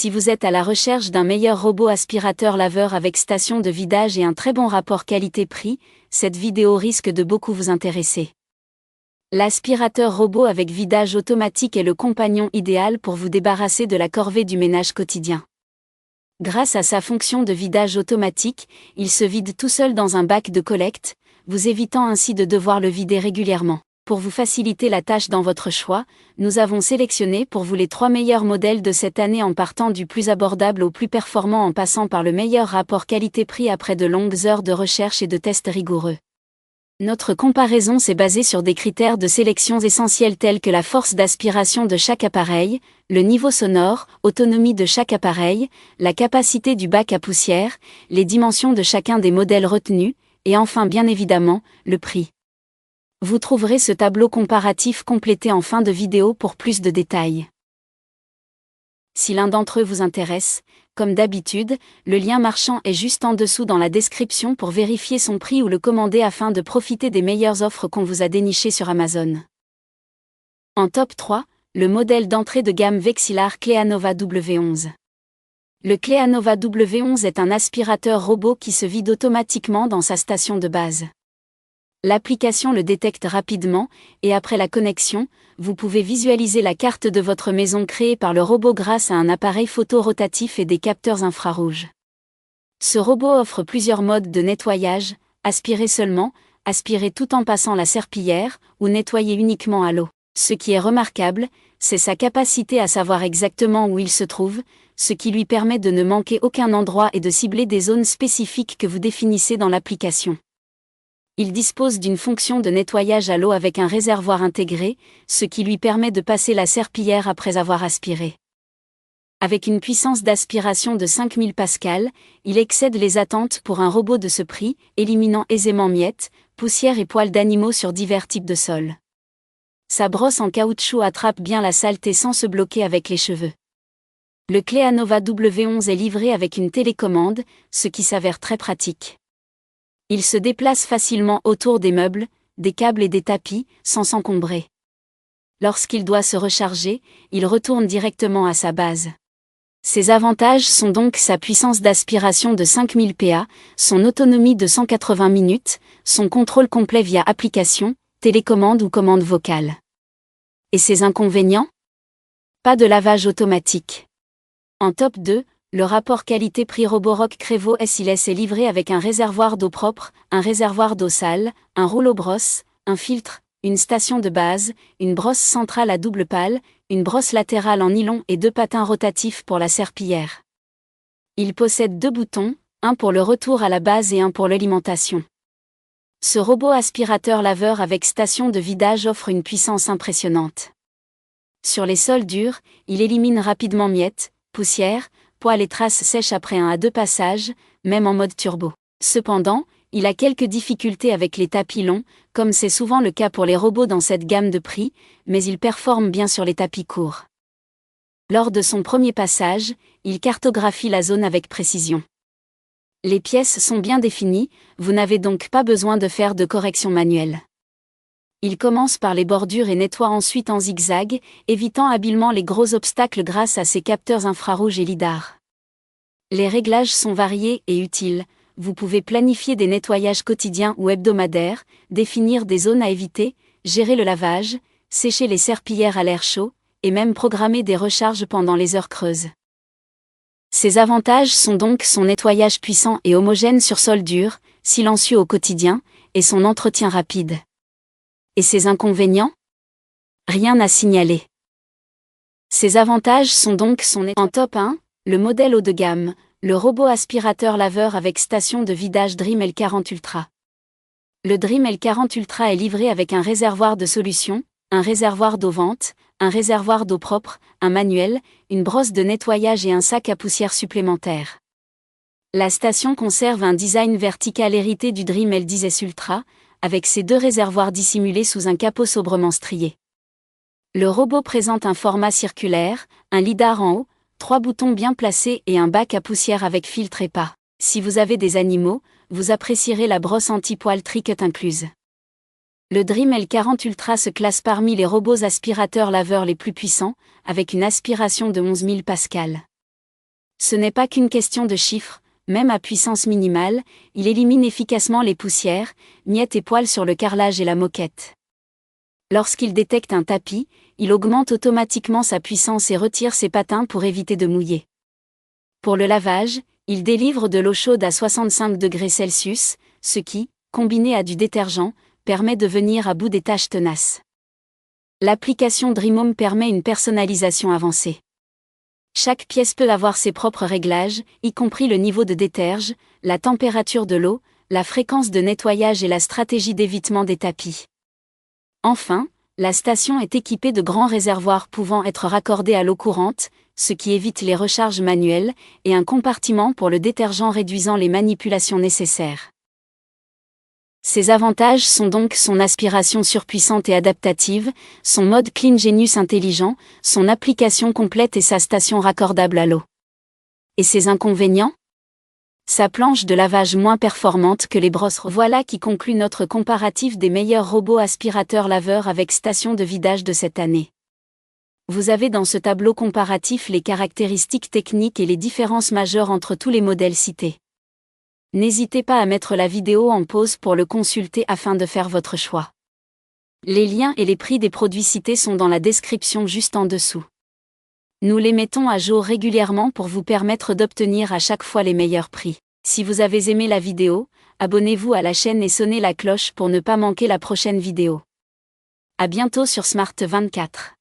Si vous êtes à la recherche d'un meilleur robot aspirateur-laveur avec station de vidage et un très bon rapport qualité-prix, cette vidéo risque de beaucoup vous intéresser. L'aspirateur robot avec vidage automatique est le compagnon idéal pour vous débarrasser de la corvée du ménage quotidien. Grâce à sa fonction de vidage automatique, il se vide tout seul dans un bac de collecte, vous évitant ainsi de devoir le vider régulièrement. Pour vous faciliter la tâche dans votre choix, nous avons sélectionné pour vous les 3 meilleurs modèles de cette année en partant du plus abordable au plus performant en passant par le meilleur rapport qualité-prix après de longues heures de recherche et de tests rigoureux. Notre comparaison s'est basée sur des critères de sélection essentiels tels que la force d'aspiration de chaque appareil, le niveau sonore, autonomie de chaque appareil, la capacité du bac à poussière, les dimensions de chacun des modèles retenus, et enfin bien évidemment, le prix. Vous trouverez ce tableau comparatif complété en fin de vidéo pour plus de détails. Si l'un d'entre eux vous intéresse, comme d'habitude, le lien marchand est juste en dessous dans la description pour vérifier son prix ou le commander afin de profiter des meilleures offres qu'on vous a dénichées sur Amazon. En top 3, le modèle d'entrée de gamme Vexilar Cleanova W11. Le Cleanova W11 est un aspirateur robot qui se vide automatiquement dans sa station de base. L'application le détecte rapidement, et après la connexion, vous pouvez visualiser la carte de votre maison créée par le robot grâce à un appareil photo rotatif et des capteurs infrarouges. Ce robot offre plusieurs modes de nettoyage, aspirer seulement, aspirer tout en passant la serpillière, ou nettoyer uniquement à l'eau. Ce qui est remarquable, c'est sa capacité à savoir exactement où il se trouve, ce qui lui permet de ne manquer aucun endroit et de cibler des zones spécifiques que vous définissez dans l'application. Il dispose d'une fonction de nettoyage à l'eau avec un réservoir intégré, ce qui lui permet de passer la serpillière après avoir aspiré. Avec une puissance d'aspiration de 5000 pascal, il excède les attentes pour un robot de ce prix, éliminant aisément miettes, poussière et poils d'animaux sur divers types de sols. Sa brosse en caoutchouc attrape bien la saleté sans se bloquer avec les cheveux. Le Cleanova W11 est livré avec une télécommande, ce qui s'avère très pratique. Il se déplace facilement autour des meubles, des câbles et des tapis, sans s'encombrer. Lorsqu'il doit se recharger, il retourne directement à sa base. Ses avantages sont donc sa puissance d'aspiration de 5000 PA, son autonomie de 180 minutes, son contrôle complet via application, télécommande ou commande vocale. Et ses inconvénients ? Pas de lavage automatique. En top 2, le rapport qualité-prix Roborock Crevo SLS est livré avec un réservoir d'eau propre, un réservoir d'eau sale, un rouleau-brosse, un filtre, une station de base, une brosse centrale à double pale, une brosse latérale en nylon et 2 patins rotatifs pour la serpillière. Il possède 2 boutons, un pour le retour à la base et un pour l'alimentation. Ce robot aspirateur laveur avec station de vidage offre une puissance impressionnante. Sur les sols durs, il élimine rapidement miettes, poussière, poils et traces sèches après 1 à 2 passages, même en mode turbo. Cependant, il a quelques difficultés avec les tapis longs, comme c'est souvent le cas pour les robots dans cette gamme de prix, mais il performe bien sur les tapis courts. Lors de son premier passage, il cartographie la zone avec précision. Les pièces sont bien définies, vous n'avez donc pas besoin de faire de correction manuelle. Il commence par les bordures et nettoie ensuite en zigzag, évitant habilement les gros obstacles grâce à ses capteurs infrarouges et lidar. Les réglages sont variés et utiles, vous pouvez planifier des nettoyages quotidiens ou hebdomadaires, définir des zones à éviter, gérer le lavage, sécher les serpillières à l'air chaud, et même programmer des recharges pendant les heures creuses. Ses avantages sont donc son nettoyage puissant et homogène sur sol dur, silencieux au quotidien, et son entretien rapide. Et ses inconvénients ? Rien à signaler. Ses avantages sont donc en top 1, le modèle haut de gamme, le robot aspirateur laveur avec station de vidage Dream L40 Ultra. Le Dream L40 Ultra est livré avec un réservoir de solution, un réservoir d'eau vente, un réservoir d'eau propre, un manuel, une brosse de nettoyage et un sac à poussière supplémentaire. La station conserve un design vertical hérité du Dream L10S Ultra, avec ses 2 réservoirs dissimulés sous un capot sobrement strié. Le robot présente un format circulaire, un lidar en haut, 3 boutons bien placés et un bac à poussière avec filtre et pas. Si vous avez des animaux, vous apprécierez la brosse anti-poil Tricut incluse. Le Dream L40 Ultra se classe parmi les robots aspirateurs laveurs les plus puissants, avec une aspiration de 11 000 pascal. Ce n'est pas qu'une question de chiffres, même à puissance minimale, il élimine efficacement les poussières, miettes et poils sur le carrelage et la moquette. Lorsqu'il détecte un tapis, il augmente automatiquement sa puissance et retire ses patins pour éviter de mouiller. Pour le lavage, il délivre de l'eau chaude à 65 degrés Celsius, ce qui, combiné à du détergent, permet de venir à bout des taches tenaces. L'application Dream Home permet une personnalisation avancée. Chaque pièce peut avoir ses propres réglages, y compris le niveau de déterge, la température de l'eau, la fréquence de nettoyage et la stratégie d'évitement des tapis. Enfin, la station est équipée de grands réservoirs pouvant être raccordés à l'eau courante, ce qui évite les recharges manuelles, et un compartiment pour le détergent réduisant les manipulations nécessaires. Ses avantages sont donc son aspiration surpuissante et adaptative, son mode Clean Genius intelligent, son application complète et sa station raccordable à l'eau. Et ses inconvénients ? Sa planche de lavage moins performante que les brosses. Voilà qui conclut notre comparatif des meilleurs robots aspirateurs laveurs avec station de vidage de cette année. Vous avez dans ce tableau comparatif les caractéristiques techniques et les différences majeures entre tous les modèles cités. N'hésitez pas à mettre la vidéo en pause pour le consulter afin de faire votre choix. Les liens et les prix des produits cités sont dans la description juste en dessous. Nous les mettons à jour régulièrement pour vous permettre d'obtenir à chaque fois les meilleurs prix. Si vous avez aimé la vidéo, abonnez-vous à la chaîne et sonnez la cloche pour ne pas manquer la prochaine vidéo. À bientôt sur Smart 24.